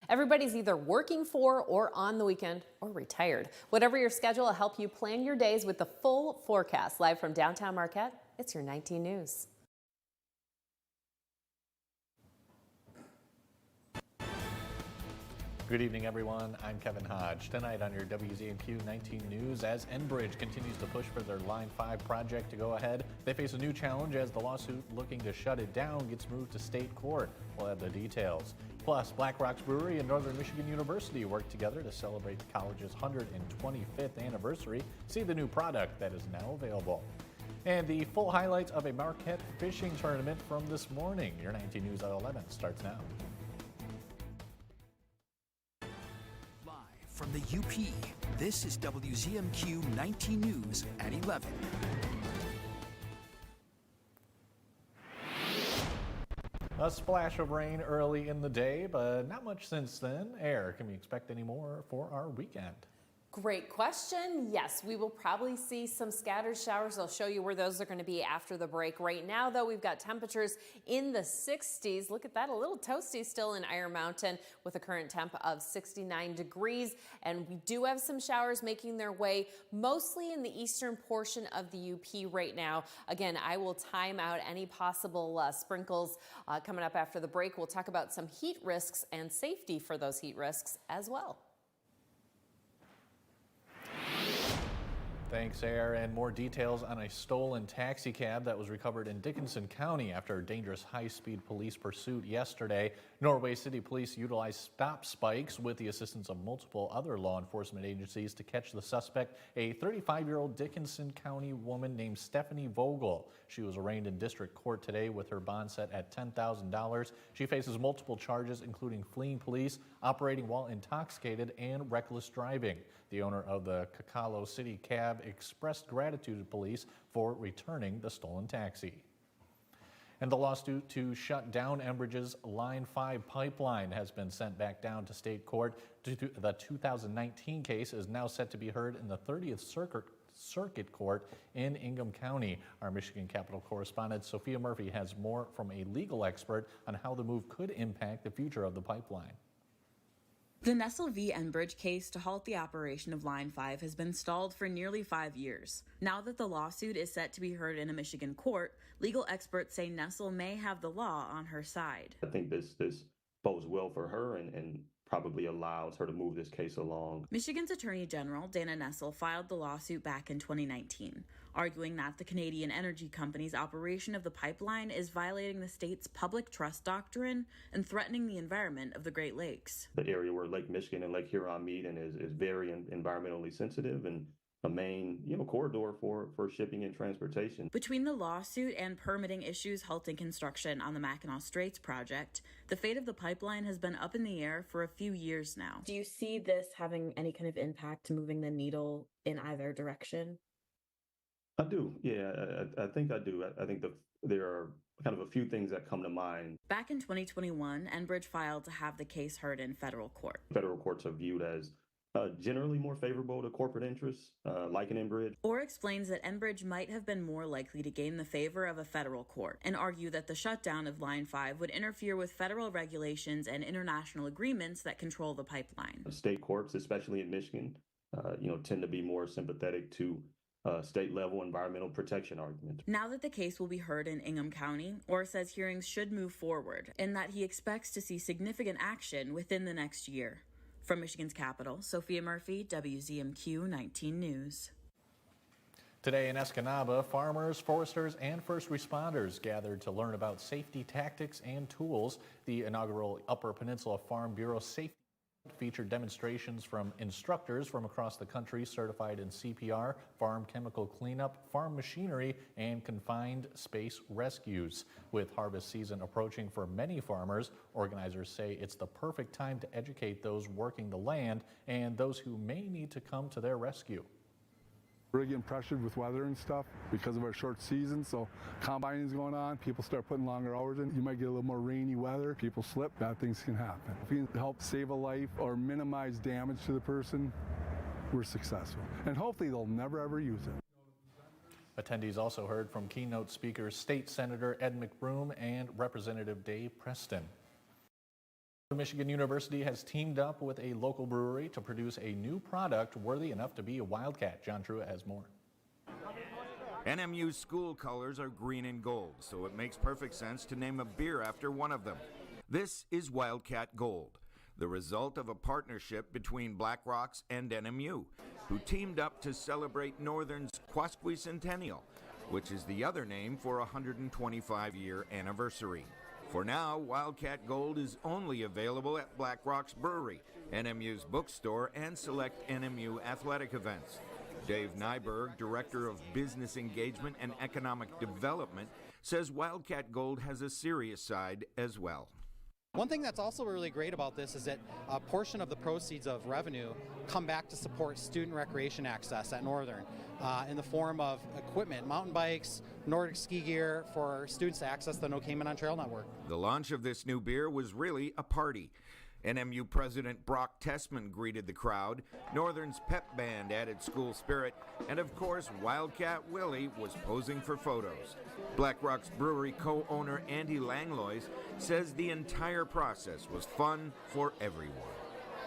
Everybody's either working for or on the weekend or retired. Whatever your schedule, will help you plan your days with the full forecast. Live from downtown Marquette, it's your 19 News. Good evening, everyone. I'm Kevin Hodge. Tonight on your WZMQ 19 News, as Enbridge continues to push for their Line 5 project to go ahead, they face a new challenge as the lawsuit looking to shut it down gets moved to state court. We'll have the details. Plus, Black Rocks Brewery and Northern Michigan University work together to celebrate the college's 125th anniversary. See the new product that is now available. And the full highlights of a Marquette fishing tournament from this morning. Your 19 News at 11 starts now. From the UP, this is WZMQ 19 News at 11. A splash of rain early in the day, but not much since then. Air, can we expect any more for our weekend? Great question. Yes, we will probably see some scattered showers. I'll show you where those are going to be after the break. Right now, though, we've got temperatures in the 60s. Look at that, a little toasty still in Iron Mountain with a current temp of 69 degrees. And we do have some showers making their way mostly in the eastern portion of the UP right now. Again, I will time out any possible sprinkles coming up after the break. We'll talk about some heat risks and safety for those heat risks as well. Thanks, Air. And more details on a stolen taxi cab that was recovered in Dickinson County after a dangerous high-speed police pursuit yesterday. Norway City Police utilized stop spikes with the assistance of multiple other law enforcement agencies to catch the suspect, a 35-year-old Dickinson County woman named Stephanie Vogel. She was arraigned in district court today with her bond set at $10,000. She faces multiple charges, including fleeing police, operating while intoxicated, and reckless driving. The owner of the Kakalo City cab expressed gratitude to police for returning the stolen taxi. And the lawsuit to shut down Enbridge's Line 5 pipeline has been sent back down to state court. The 2019 case is now set to be heard in the 30th Circuit Court in Ingham County. Our Michigan Capitol correspondent Sophia Murphy has more from a legal expert on how the move could impact the future of the pipeline. The Nessel v. Enbridge case to halt the operation of Line 5 has been stalled for nearly 5 years. Now that the lawsuit is set to be heard in a Michigan court, legal experts say Nessel may have the law on her side. I think this bodes well for her and probably allows her to move this case along. Michigan's Attorney General Dana Nessel filed the lawsuit back in 2019, arguing that the Canadian energy company's operation of the pipeline is violating the state's public trust doctrine and threatening the environment of the Great Lakes. The area where Lake Michigan and Lake Huron meet and is very environmentally sensitive and a main, corridor for shipping and transportation. Between the lawsuit and permitting issues halting construction on the Mackinac Straits project, the fate of the pipeline has been up in the air for a few years now. Do you see this having any kind of impact to moving the needle in either direction? I do. Yeah, I think I do. I think there are kind of a few things that come to mind. Back in 2021, Enbridge filed to have the case heard in federal court. Federal courts are viewed as generally more favorable to corporate interests, like an Enbridge. Or explains that Enbridge might have been more likely to gain the favor of a federal court and argue that the shutdown of Line 5 would interfere with federal regulations and international agreements that control the pipeline. State courts, especially in Michigan, tend to be more sympathetic to state-level environmental protection arguments. Now that the case will be heard in Ingham County, Orr says hearings should move forward and that he expects to see significant action within the next year. From Michigan's capital, Sophia Murphy, WZMQ 19 News. Today in Escanaba, farmers, foresters, and first responders gathered to learn about safety tactics and tools. The inaugural Upper Peninsula Farm Bureau Safety featured demonstrations from instructors from across the country certified in CPR, farm chemical cleanup, farm machinery, and confined space rescues. With harvest season approaching for many farmers, organizers say it's the perfect time to educate those working the land and those who may need to come to their rescue. We're getting pressured with weather and stuff because of our short season, so combining is going on. People start putting longer hours in. You might get a little more rainy weather. People slip, bad things can happen. If we can help save a life or minimize damage to the person, we're successful. And hopefully they'll never ever use it. Attendees also heard from keynote speakers State Senator Ed McBroom and Representative Dave Preston. Michigan University has teamed up with a local brewery to produce a new product worthy enough to be a Wildcat. John Truitt has more. NMU's school colors are green and gold, so it makes perfect sense to name a beer after one of them. This is Wildcat Gold, the result of a partnership between Black Rocks and NMU, who teamed up to celebrate Northern's Quasquicentennial, which is the other name for a 125-year anniversary. For now, Wildcat Gold is only available at Black Rocks Brewery, NMU's bookstore, and select NMU athletic events. Dave Nyberg, Director of Business Engagement and Economic Development, says Wildcat Gold has a serious side as well. One thing that's also really great about this is that a portion of the proceeds of revenue come back to support student recreation access at Northern in the form of equipment, mountain bikes, Nordic ski gear for students to access the No Cayman on Trail network. The launch of this new beer was really a party. NMU President Brock Tessman greeted the crowd, Northern's pep band added school spirit, and of course Wildcat Willie was posing for photos. Black Rocks Brewery co-owner Andy Langlois says the entire process was fun for everyone.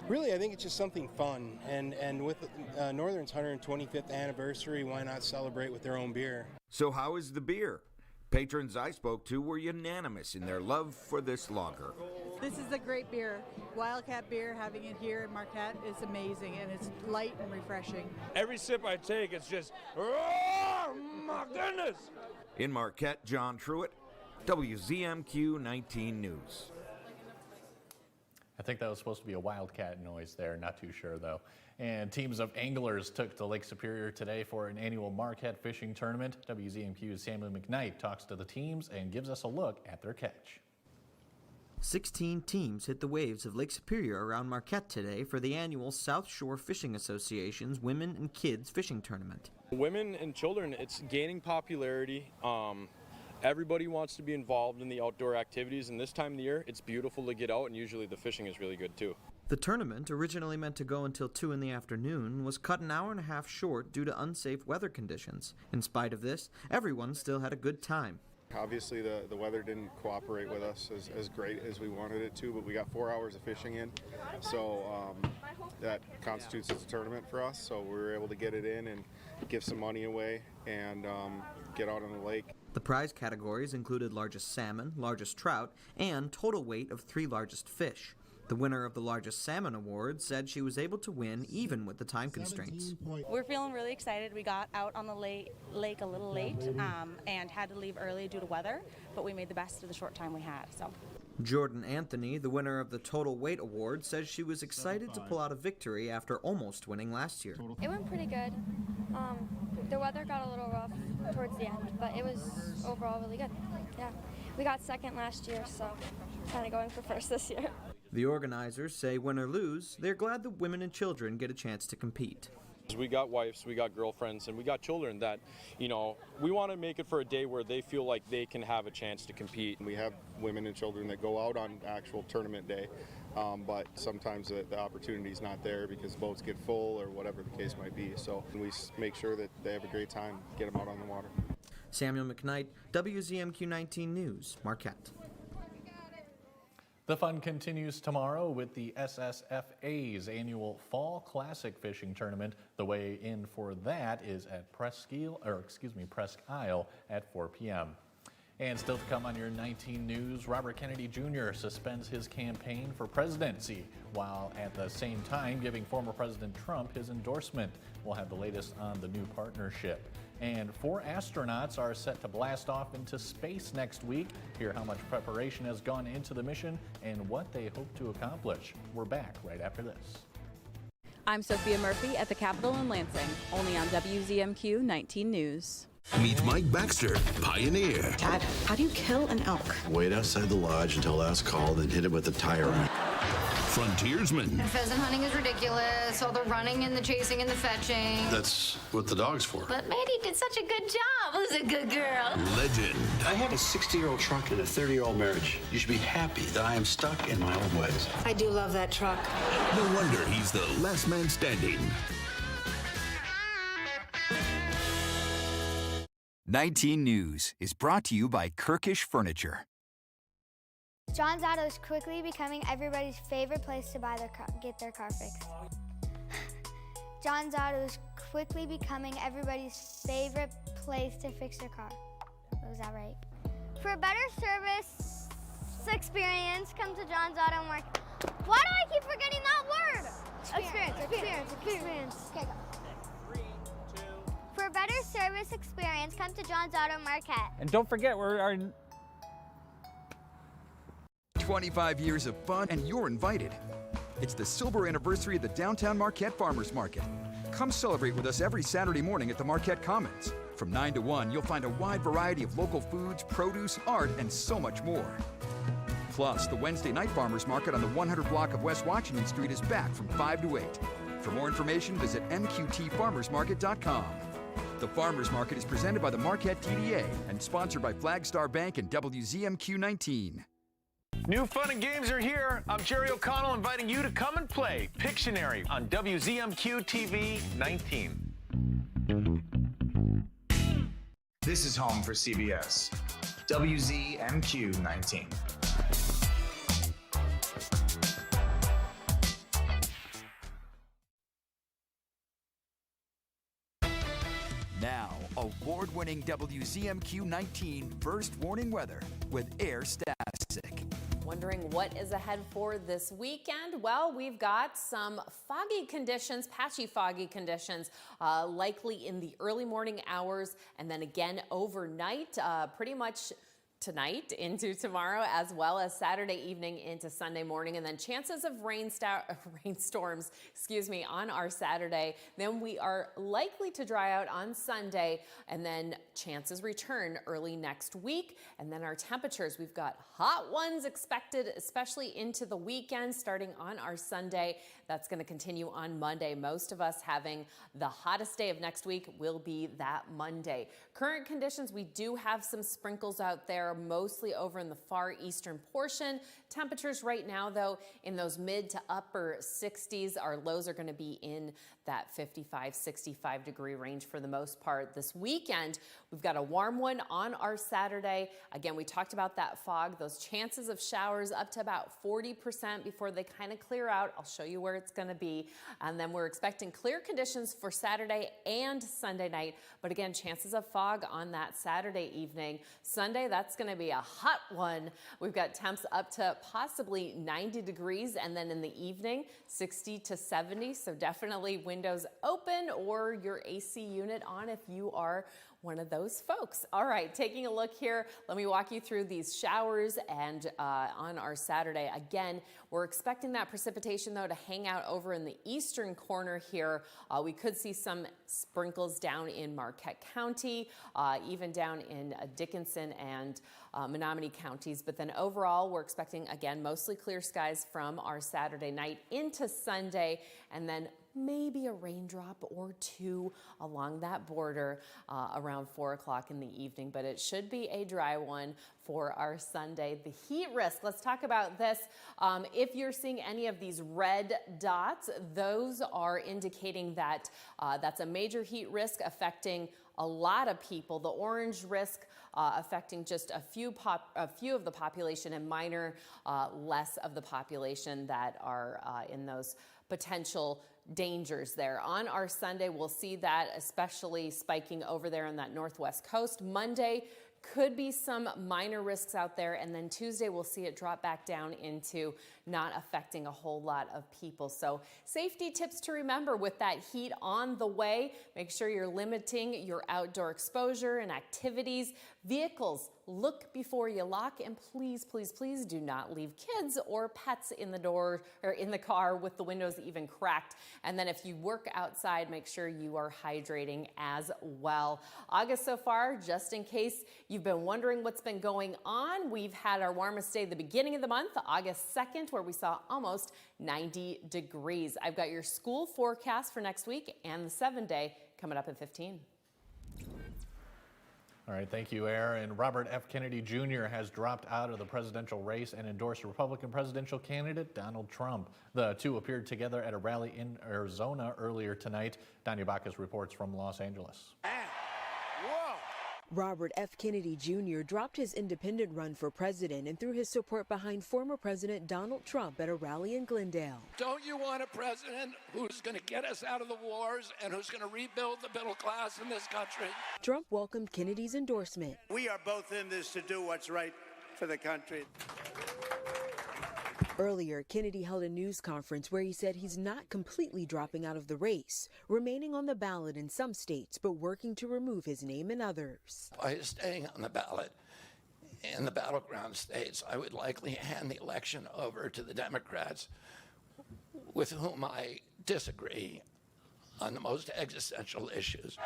Really, I think it's just something fun, and with Northern's 125th anniversary, why not celebrate with their own beer? So how is the beer? Patrons I spoke to were unanimous in their love for this lager. This is a great beer. Wildcat beer, having it here in Marquette is amazing, and it's light and refreshing. Every sip I take, it's just, oh my goodness! In Marquette, John Truitt, WZMQ 19 News. I think that was supposed to be a wildcat noise there, not too sure though. And teams of anglers took to Lake Superior today for an annual Marquette fishing tournament. WZMQ's Samuel McKnight talks to the teams and gives us a look at their catch. 16 teams hit the waves of Lake Superior around Marquette today for the annual South Shore Fishing Association's Women and Kids Fishing Tournament. Women and children, it's gaining popularity. Everybody wants to be involved in the outdoor activities, and this time of the year, it's beautiful to get out, and usually the fishing is really good too. The tournament, originally meant to go until 2 in the afternoon, was cut an hour and a half short due to unsafe weather conditions. In spite of this, everyone still had a good time. Obviously, the weather didn't cooperate with us as great as we wanted it to, but we got 4 hours of fishing in, so that constitutes as a tournament for us. So we were able to get it in and give some money away and get out on the lake. The prize categories included largest salmon, largest trout, and total weight of 3 largest fish. The winner of the largest salmon award said she was able to win even with the time constraints. We're feeling really excited. We got out on the lake a little late and had to leave early due to weather, but we made the best of the short time we had. So. Jordan Anthony, the winner of the total weight award, says she was excited to pull out a victory after almost winning last year. It went pretty good. The weather got a little rough towards the end, but it was overall really good. Yeah, we got second last year, so kind of going for first this year. The organizers say win or lose, they're glad that women and children get a chance to compete. We got wives, we got girlfriends, and we got children that, you know, we want to make it for a day where they feel like they can have a chance to compete. We have women and children that go out on actual tournament day, but sometimes the opportunity's not there because boats get full or whatever the case might be. So we make sure that they have a great time, get them out on the water. Samuel McKnight, WZMQ 19 News, Marquette. The fun continues tomorrow with the SSFA's annual Fall Classic Fishing Tournament. The weigh-in for that is at Presque Isle at 4 p.m. And still to come on your 19 News, Robert Kennedy Jr. suspends his campaign for presidency, while at the same time giving former President Trump his endorsement. We'll have the latest on the new partnership. And 4 astronauts are set to blast off into space next week. Hear how much preparation has gone into the mission and what they hope to accomplish. We're back right after this. I'm Sophia Murphy at the Capitol in Lansing, only on WZMQ 19 News. Meet Mike Baxter, pioneer. Dad, how do you kill an elk? Wait outside the lodge until last call, then hit it with a tire iron. Frontiersman. Pheasant hunting is ridiculous, all the running and the chasing and the fetching. That's what the dog's for. But Maddie did such a good job. Who's a good girl? Legend. I have a 60-year-old truck and a 30-year-old marriage. You should be happy that I am stuck in my old ways. I do love that truck. No wonder he's the last man standing. 19 News is brought to you by Kirkish Furniture. John's Auto is quickly becoming everybody's favorite place to buy get their car fixed. John's Auto is quickly becoming everybody's favorite place to fix their car. Was that right? For a better service experience, come to John's Auto Market. Why do I keep forgetting that word? Experience. Okay, go. 3, 2. For a better service experience, come to John's Auto Market. And don't forget, we're 25 years of fun, and you're invited. It's the silver anniversary of the Downtown Marquette Farmers Market. Come celebrate with us every Saturday morning at the Marquette Commons. From 9 to 1, you'll find a wide variety of local foods, produce, art, and so much more. Plus, the Wednesday night farmers market on the 100 block of West Washington Street is back from 5 to 8. For more information, visit mqtfarmersmarket.com. The Farmers Market is presented by the Marquette TDA and sponsored by Flagstar Bank and WZMQ 19. New fun and games are here. I'm Jerry O'Connell inviting you to come and play Pictionary on WZMQ TV 19. This is home for CBS. WZMQ 19. Now, award-winning WZMQ 19 First Warning Weather with Air Static. Wondering what is ahead for this weekend? Well, we've got some foggy conditions, patchy foggy conditions, likely in the early morning hours and then again overnight, pretty much tonight into tomorrow, as well as Saturday evening into Sunday morning, and then chances of rainstorms, on our Saturday. Then we are likely to dry out on Sunday, and then chances return early next week. And then our temperatures, we've got hot ones expected, especially into the weekend, starting on our Sunday. That's going to continue on Monday. Most of us having the hottest day of next week will be that Monday. Current conditions, we do have some sprinkles out there, mostly over in the far eastern portion. Temperatures right now, though, in those mid to upper 60s. Our lows are going to be in that 55, 65 degree range for the most part. This weekend, we've got a warm one on our Saturday. Again, we talked about that fog, those chances of showers up to about 40% before they kind of clear out. I'll show you where it's going to be. And then we're expecting clear conditions for Saturday and Sunday night. But again, chances of fog on that Saturday evening. Sunday, that's going to be a hot one. We've got temps up to possibly 90 degrees, and then in the evening, 60 to 70. So definitely windows open or your AC unit on if you are one of those folks. All right, taking a look here, let me walk you through these showers and on our Saturday. Again, we're expecting that precipitation, though, to hang out over in the eastern corner here. We could see some sprinkles down in Marquette County, even down in Dickinson and Menominee counties. But then overall, we're expecting, again, mostly clear skies from our Saturday night into Sunday, and then maybe a raindrop or two along that border around 4 o'clock in the evening, but it should be a dry one for our Sunday. The heat risk, let's talk about this. If you're seeing any of these red dots, those are indicating that that's a major heat risk affecting a lot of people. The orange risk affecting just a few of the population, and minor less of the population that are in those potential dangers there. On our Sunday, we'll see that especially spiking over there on that northwest coast. Monday could be some minor risks out there, and then Tuesday we'll see it drop back down into not affecting a whole lot of people. So safety tips to remember with that heat on the way. Make sure you're limiting your outdoor exposure and activities. Vehicles, look before you lock, and please, please, please do not leave kids or pets in the door or in the car with the windows even cracked. And then if you work outside, make sure you are hydrating as well. August so far, just in case you've been wondering what's been going on, we've had our warmest day at the beginning of the month, August 2nd, where we saw almost 90 degrees. I've got your school forecast for next week and the 7-day coming up in 15. All right, thank you, Aaron. Robert F. Kennedy Jr. has dropped out of the presidential race and endorsed Republican presidential candidate Donald Trump. The two appeared together at a rally in Arizona earlier tonight. Danya Bacchus reports from Los Angeles. Robert F. Kennedy Jr. dropped his independent run for president and threw his support behind former President Donald Trump at a rally in Glendale. Don't you want a president who's going to get us out of the wars and who's going to rebuild the middle class in this country? Trump welcomed Kennedy's endorsement. We are both in this to do what's right for the country. Earlier, Kennedy held a news conference where he said he's not completely dropping out of the race, remaining on the ballot in some states, but working to remove his name in others. By staying on the ballot in the battleground states, I would likely hand the election over to the Democrats with whom I disagree on the most existential issues.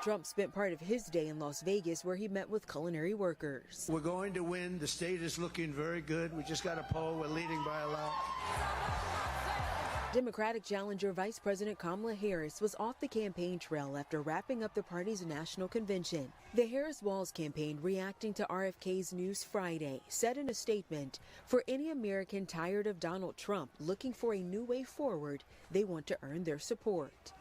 Trump spent part of his day in Las Vegas where he met with culinary workers. We're going to win. The state is looking very good. We just got a poll. We're leading by a lot. Democratic challenger Vice President Kamala Harris was off the campaign trail after wrapping up the party's national convention. The Harris-Walz campaign, reacting to RFK's news Friday, said in a statement, "For any American tired of Donald Trump looking for a new way forward, they want to earn their support."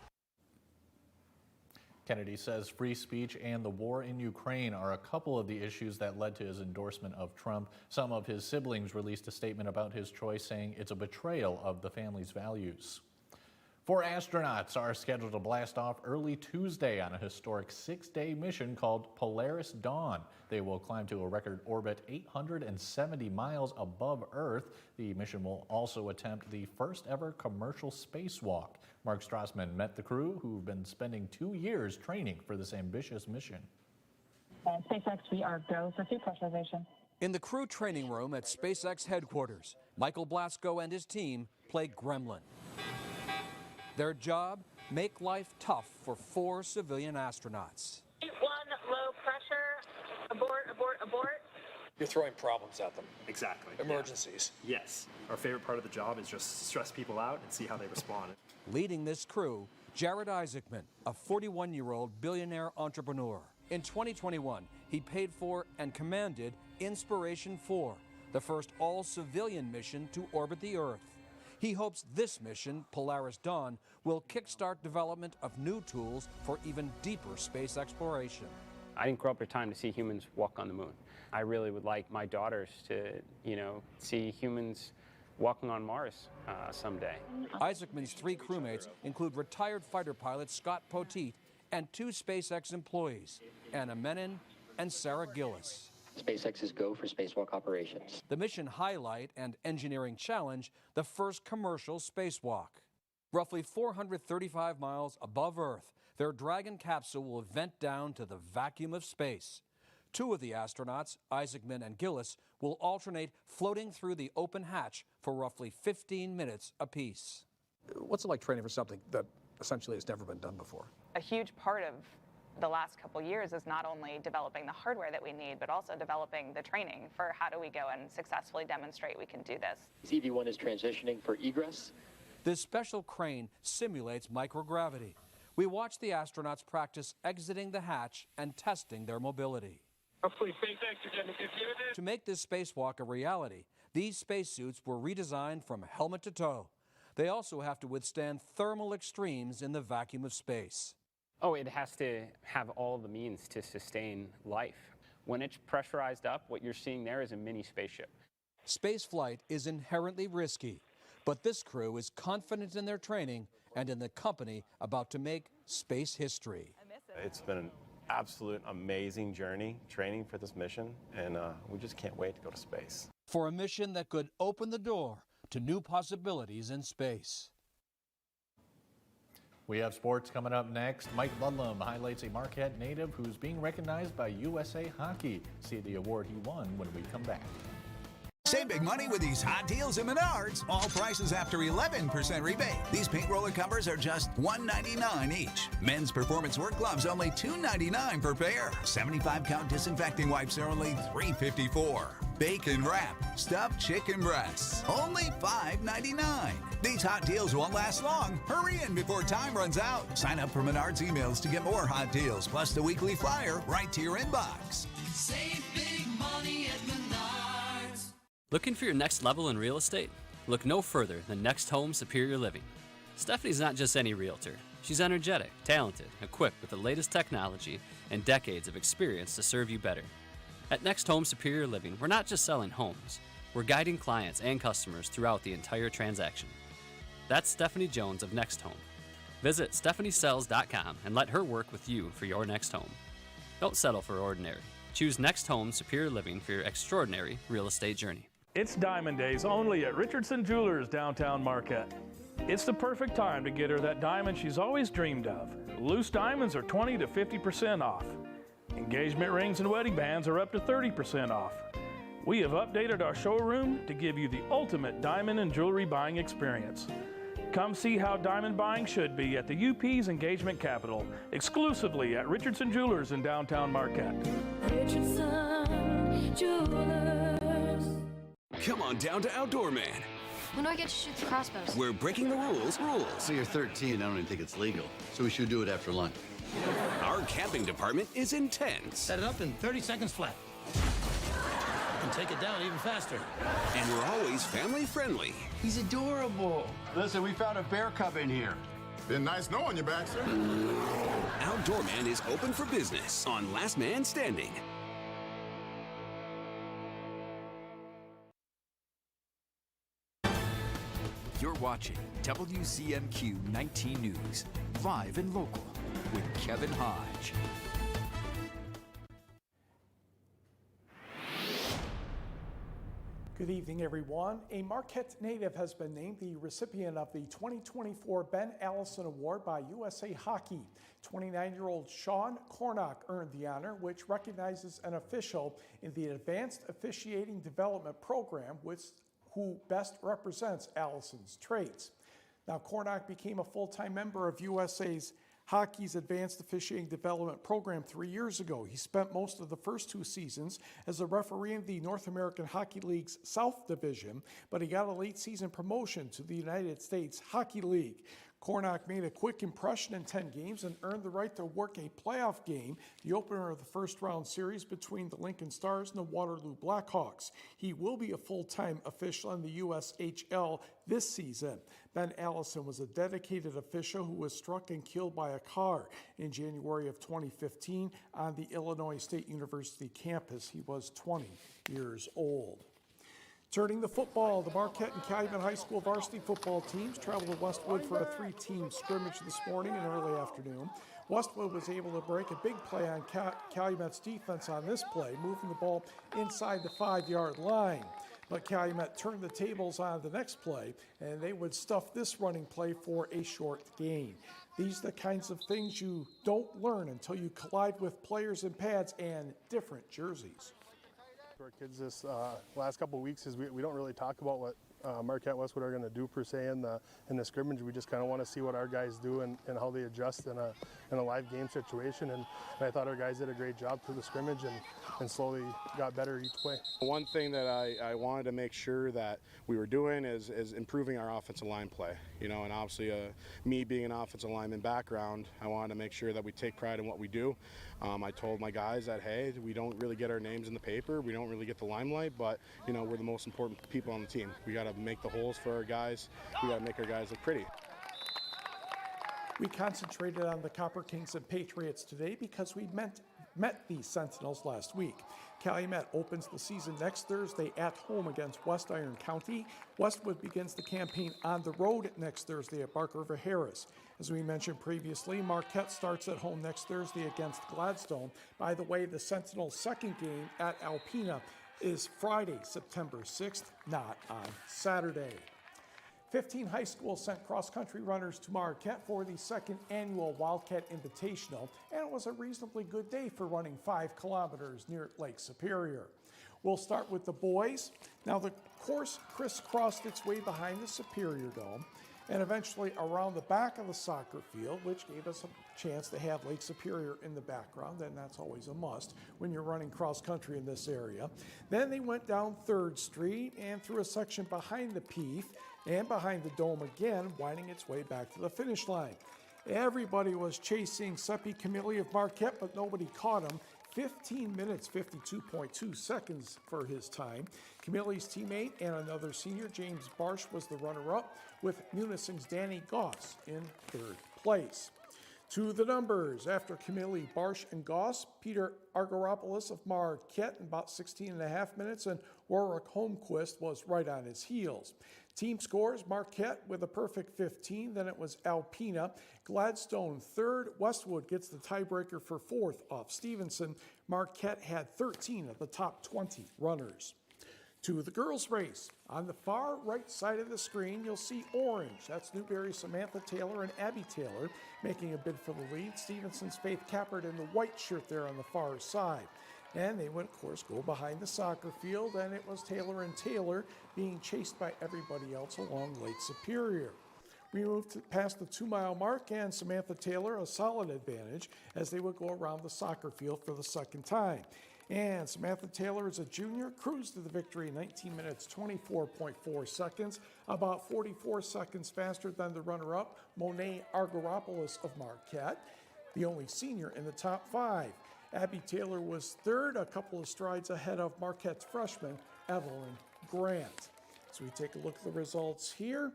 Kennedy says free speech and the war in Ukraine are a couple of the issues that led to his endorsement of Trump. Some of his siblings released a statement about his choice, saying it's a betrayal of the family's values. 4 astronauts are scheduled to blast off early Tuesday on a historic 6-day mission called Polaris Dawn. They will climb to a record orbit 870 miles above Earth. The mission will also attempt the first ever commercial spacewalk. Mark Strassman met the crew, who've been spending 2 years training for this ambitious mission. SpaceX, we are go for depressurization. In the crew training room at SpaceX headquarters, Michael Blasco and his team play Gremlin. Their job, make life tough for 4 civilian astronauts. 1, low pressure, abort, abort, abort. You're throwing problems at them. Exactly. Emergencies. Yeah. Yes. Our favorite part of the job is just stress people out and see how they respond. Leading this crew, Jared Isaacman, a 41-year-old billionaire entrepreneur. In 2021, he paid for and commanded Inspiration 4, the first all-civilian mission to orbit the Earth. He hopes this mission, Polaris Dawn, will kickstart development of new tools for even deeper space exploration. I didn't grow up in time to see humans walk on the moon. I really would like my daughters to, see humans walking on Mars someday. Isaacman's 3 crewmates include retired fighter pilot Scott Poteet and 2 SpaceX employees, Anna Menon and Sarah Gillis. SpaceX's Go for Spacewalk operations. The mission highlight and engineering challenge, the first commercial spacewalk. Roughly 435 miles above Earth, their Dragon capsule will vent down to the vacuum of space. 2 of the astronauts, Isaacman and Gillis, will alternate floating through the open hatch for roughly 15 minutes apiece. What's it like training for something that essentially has never been done before? A huge part of the last couple years is not only developing the hardware that we need, but also developing the training for how do we go and successfully demonstrate we can do this. CV-1 is transitioning for egress. This special crane simulates microgravity. We watch the astronauts practice exiting the hatch and testing their mobility. Hopefully SpaceX is going to compute it. To make this spacewalk a reality, these spacesuits were redesigned from helmet to toe. They also have to withstand thermal extremes in the vacuum of space. Oh, it has to have all the means to sustain life. When it's pressurized up, what you're seeing there is a mini spaceship. Spaceflight is inherently risky, but this crew is confident in their training and in the company about to make space history. It's been an absolute amazing journey training for this mission, and we just can't wait to go to space. For a mission that could open the door to new possibilities in space. We have sports coming up next. Mike Ludlam highlights a Marquette native who's being recognized by USA Hockey. See the award he won when we come back. Save big money with these hot deals at Menards. All prices after 11% rebate. These paint roller covers are just $1.99 each. Men's performance work gloves only $2.99 per pair. 75-count disinfecting wipes are only $3.54. Bacon wrap, stuffed chicken breasts, only $5.99. These hot deals won't last long. Hurry in before time runs out. Sign up for Menards emails to get more hot deals, plus the weekly flyer right to your inbox. Save big money at Menards. Looking for your next level in real estate? Look no further than Next Home Superior Living. Stephanie's not just any realtor. She's energetic, talented, equipped with the latest technology, and decades of experience to serve you better. At Next Home Superior Living, we're not just selling homes, we're guiding clients and customers throughout the entire transaction. That's Stephanie Jones of Next Home. Visit stephaniesells.com and let her work with you for your next home. Don't settle for ordinary. Choose Next Home Superior Living for your extraordinary real estate journey. It's Diamond Days only at Richardson Jewelers downtown Marquette. It's the perfect time to get her that diamond she's always dreamed of. Loose diamonds are 20 to 50% off. Engagement rings and wedding bands are up to 30% off. We have updated our showroom to give you the ultimate diamond and jewelry buying experience. Come see how diamond buying should be at the UP's engagement capital, exclusively at Richardson Jewelers in downtown Marquette. Richardson Jewelers. Come on down to Outdoor Man. When do I get to shoot the crossbows? We're breaking the rules. So you're 13, I don't even think it's legal. So we should do it after lunch. Our camping department is intense. Set it up in 30 seconds flat. And take it down even faster. And we're always family friendly. He's adorable. Listen, we found a bear cub in here. Been nice knowing you, Baxter. Outdoor Man is open for business on Last Man Standing. You're watching WZMQ 19 News, live and local, with Kevin Hodge. Good evening, everyone. A Marquette native has been named the recipient of the 2024 Ben Allison Award by USA Hockey. 29-year-old Sean Cornock earned the honor, which recognizes an official in the Advanced Officiating Development Program, who best represents Allison's traits. Now, Cornock became a full-time member of USA's Hockey's Advanced Officiating Development Program 3 years ago. He spent most of the first 2 seasons as a referee in the North American Hockey League's South Division, but he got a late season promotion to the United States Hockey League. Cornock made a quick impression in 10 games and earned the right to work a playoff game, the opener of the first-round series between the Lincoln Stars and the Waterloo Blackhawks. He will be a full-time official in the USHL this season. Ben Allison was a dedicated official who was struck and killed by a car in January of 2015 on the Illinois State University campus. He was 20 years old. Turning to football, the Marquette and Calumet High School varsity football teams traveled to Westwood for a 3-team scrimmage this morning and early afternoon. Westwood was able to break a big play on Calumet's defense on this play, moving the ball inside the 5-yard line. But Calumet turned the tables on the next play, and they would stuff this running play for a short gain. These are the kinds of things you don't learn until you collide with players in pads and different jerseys. Our kids this last couple of weeks is we don't really talk about what Marquette Westwood are going to do per se in the scrimmage. We just kind of want to see what our guys do and how they adjust in a live game situation. And I thought our guys did a great job through the scrimmage and slowly got better each play. One thing that I wanted to make sure that we were doing is improving our offensive line play. You know, and obviously me being an offensive lineman background, I wanted to make sure that we take pride in what we do. I told my guys that, hey, we don't really get our names in the paper, we don't really get the limelight, but you know, we're the most important people on the team. We got to make the holes for our guys. We got to make our guys look pretty. We concentrated on the Copper Kings and Patriots today because we met the Sentinels last week. Calumet opens the season next Thursday at home against West Iron County. Westwood begins the campaign on the road next Thursday at Bark River Harris. As we mentioned previously, Marquette starts at home next Thursday against Gladstone. By the way, the Sentinels' second game at Alpena is Friday, September 6th, not on Saturday. 15 high schools sent cross-country runners to Marquette for the second annual Wildcat Invitational, and it was a reasonably good day for running 5 kilometers near Lake Superior. We'll start with the boys. Now, the course crisscrossed its way behind the Superior Dome and eventually around the back of the soccer field, which gave us a chance to have Lake Superior in the background, and that's always a must when you're running cross-country in this area. Then they went down 3rd Street and through a section behind the Peath and behind the dome again, winding its way back to the finish line. Everybody was chasing Seppi Camilli of Marquette, but nobody caught him. 15 minutes, 52.2 seconds for his time. Camille's teammate and another senior, James Barsh, was the runner-up, with Munising's Danny Goss in third place. To the numbers, after Camille, Barsh, and Goss, Peter Argyropoulos of Marquette in about 16 and a half minutes, and Warwick Holmquist was right on his heels. Team scores, Marquette with a perfect 15, then it was Alpena. Gladstone third, Westwood gets the tiebreaker for fourth off Stevenson. Marquette had 13 of the top 20 runners. To the girls' race. On the far right side of the screen, you'll see orange. That's Newberry's Samantha Taylor and Abby Taylor making a bid for the lead. Stevenson's Faith Cappert in the white shirt there on the far side. And they would, of course, go behind the soccer field, and it was Taylor and Taylor being chased by everybody else along Lake Superior. We moved past the 2-mile mark, and Samantha Taylor a solid advantage as they would go around the soccer field for the second time. And Samantha Taylor, as a junior, cruised to the victory in 19 minutes, 24.4 seconds, about 44 seconds faster than the runner-up, Monet Argyropoulos of Marquette, the only senior in the top 5. Abby Taylor was third, a couple of strides ahead of Marquette's freshman, Evelyn Grant. So we take a look at the results here.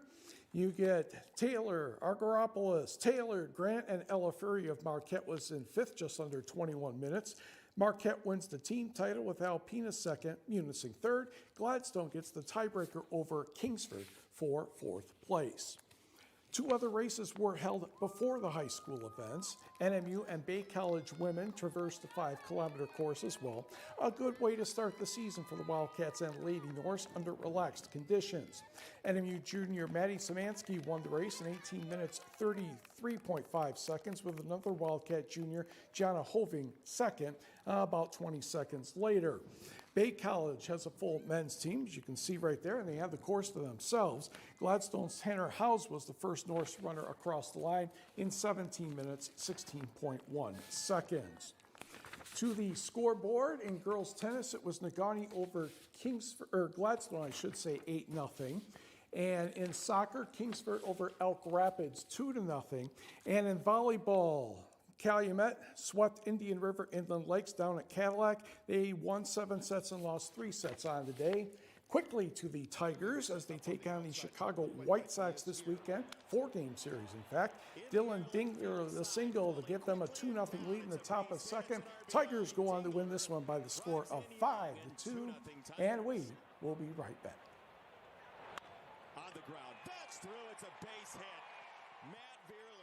You get Taylor, Argyropoulos, Taylor, Grant, and Ella Fury of Marquette was in fifth, just under 21 minutes. Marquette wins the team title with Alpena second, Munising third. Gladstone gets the tiebreaker over Kingsford for fourth place. 2 other races were held before the high school events. NMU and Bay College women traversed the 5-kilometer course as well. A good way to start the season for the Wildcats and Lady Norse under relaxed conditions. NMU junior Maddie Szymanski won the race in 18 minutes, 33.5 seconds, with another Wildcat junior, Gianna Hoving, second, about 20 seconds later. Bay College has a full men's team, as you can see right there, and they have the course to themselves. Gladstone's Tanner Howes was the first Norse runner across the line in 17 minutes, 16.1 seconds. To the scoreboard in girls tennis, it was Negaunee over Gladstone, 8-0. And in soccer, Kingsford over Elk Rapids, 2-0. And in volleyball, Calumet swept Indian River Inland Lakes down at Cadillac. They won 7 sets and lost 3 sets on the day. Quickly to the Tigers as they take on the Chicago White Sox this weekend. 4-game series, in fact. Dylan Dingler, the single to give them a 2-0 lead in the top of second. Tigers go on to win this one by the score of 5-2. And we will be right back. On the ground, that's through. It's a base hit. Matt Vierling.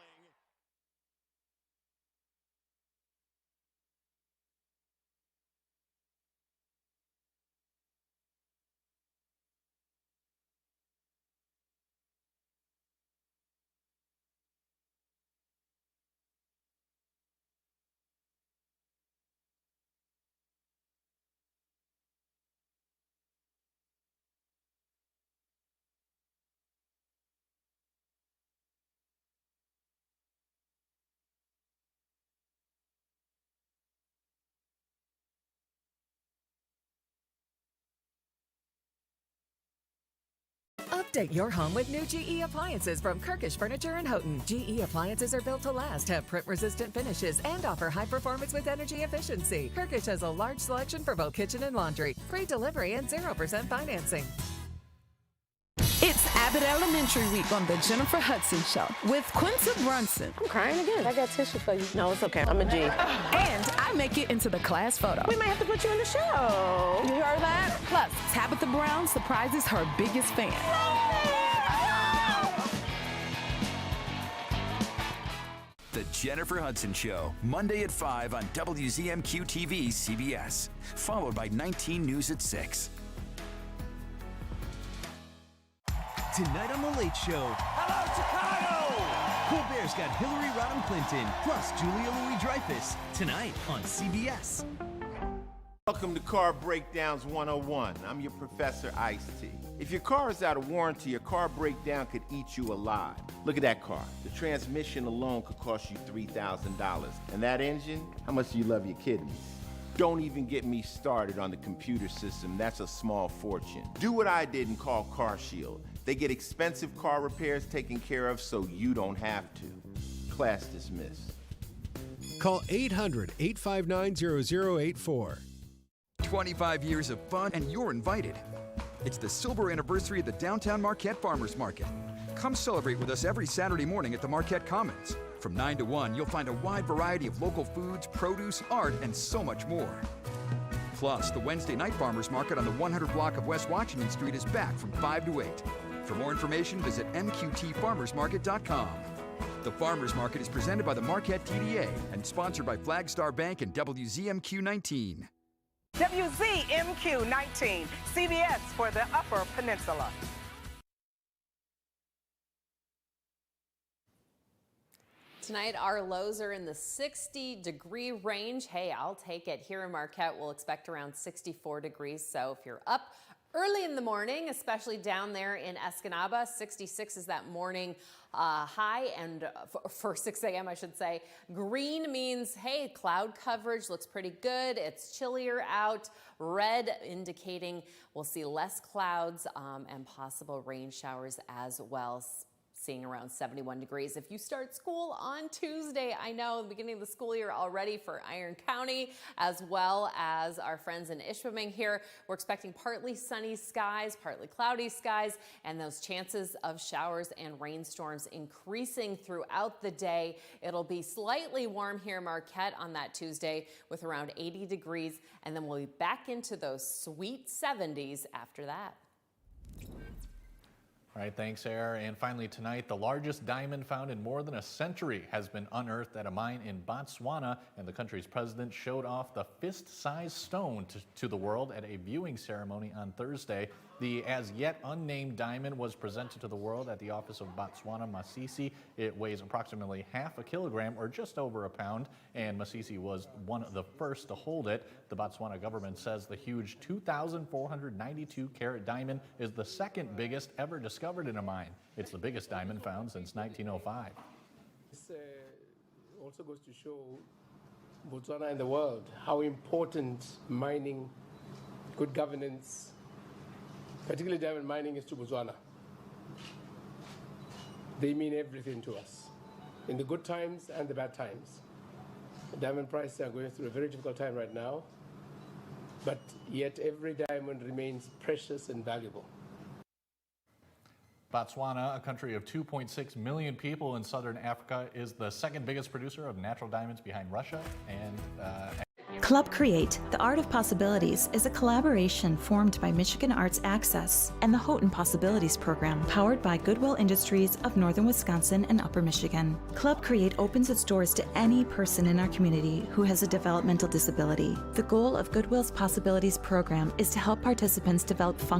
Update your home with new GE appliances from Kirkish Furniture and Houghton. GE appliances are built to last, have print-resistant finishes, and offer high performance with energy efficiency. Kirkish has a large selection for both kitchen and laundry. Free delivery and 0% financing. It's Abbott Elementary Week on the Jennifer Hudson Show with Quinta Brunson. I'm crying again. I got tissue for you. No, it's okay. I'm a G. And I make it into the class photo. We might have to put you in the show. You heard that? Plus, Tabitha Brown surprises her biggest fan. The Jennifer Hudson Show, Monday at 5 on WZMQ TV CBS, followed by 19 News at 6. Tonight on The Late Show. Hello, Chicago! Colbert's got Hillary Rodham Clinton, plus Julia Louis-Dreyfus, tonight on CBS. Welcome to Car Breakdowns 101. I'm your Professor Ice-T. If your car is out of warranty, a car breakdown could eat you alive. Look at that car. The transmission alone could cost you $3,000. And that engine? How much do you love your kidneys? Don't even get me started on the computer system. That's a small fortune. Do what I did and call CarShield. They get expensive car repairs taken care of so you don't have to. Class dismissed. Call 800-859-0084. 25 years of fun, and you're invited. It's the silver anniversary of the Downtown Marquette Farmers Market. Come celebrate with us every Saturday morning at the Marquette Commons. From 9 to 1, you'll find a wide variety of local foods, produce, art, and so much more. Plus, the Wednesday night farmers market on the 100 block of West Washington Street is back from 5 to 8. For more information, visit mqtfarmersmarket.com. The Farmers Market is presented by the Marquette TDA and sponsored by Flagstar Bank and WZMQ 19. WZMQ 19, CBS for the Upper Peninsula. Tonight, our lows are in the 60-degree range. Hey, I'll take it. Here in Marquette, we'll expect around 64 degrees. So if you're up early in the morning, especially down there in Escanaba, 66 is that morning high, and for 6 a.m. I should say. Green means, hey, cloud coverage looks pretty good. It's chillier out. Red indicating we'll see less clouds and possible rain showers as well. Seeing around 71 degrees. If you start school on Tuesday, I know the beginning of the school year already for Iron County, as well as our friends in Ishpeming here. We're expecting partly sunny skies, partly cloudy skies, and those chances of showers and rainstorms increasing throughout the day. It'll be slightly warm here in Marquette on that Tuesday with around 80 degrees, and then we'll be back into those sweet 70s after that. All right, thanks, Air. And finally tonight, the largest diamond found in more than a century has been unearthed at a mine in Botswana, and the country's president showed off the fist-sized stone to the world at a viewing ceremony on Thursday. The as-yet unnamed diamond was presented to the world at the office of Botswana Masisi. It weighs approximately half a kilogram, or just over a pound, and Masisi was one of the first to hold it. The Botswana government says the huge 2,492-carat diamond is the second biggest ever discovered in a mine. It's the biggest diamond found since 1905. This also goes to show Botswana and the world how important mining, good governance, particularly diamond mining, is to Botswana. They mean everything to us, in the good times and the bad times. The diamond prices are going through a very difficult time right now, but yet every diamond remains precious and valuable. Botswana, a country of 2.6 million people in southern Africa, is the second biggest producer of natural diamonds behind Russia and Club Create, the Art of Possibilities, is a collaboration formed by Michigan Arts Access and the Houghton Possibilities Program, powered by Goodwill Industries of Northern Wisconsin and Upper Michigan. Club Create opens its doors to any person in our community who has a developmental disability. The goal of Goodwill's Possibilities Program is to help participants develop functional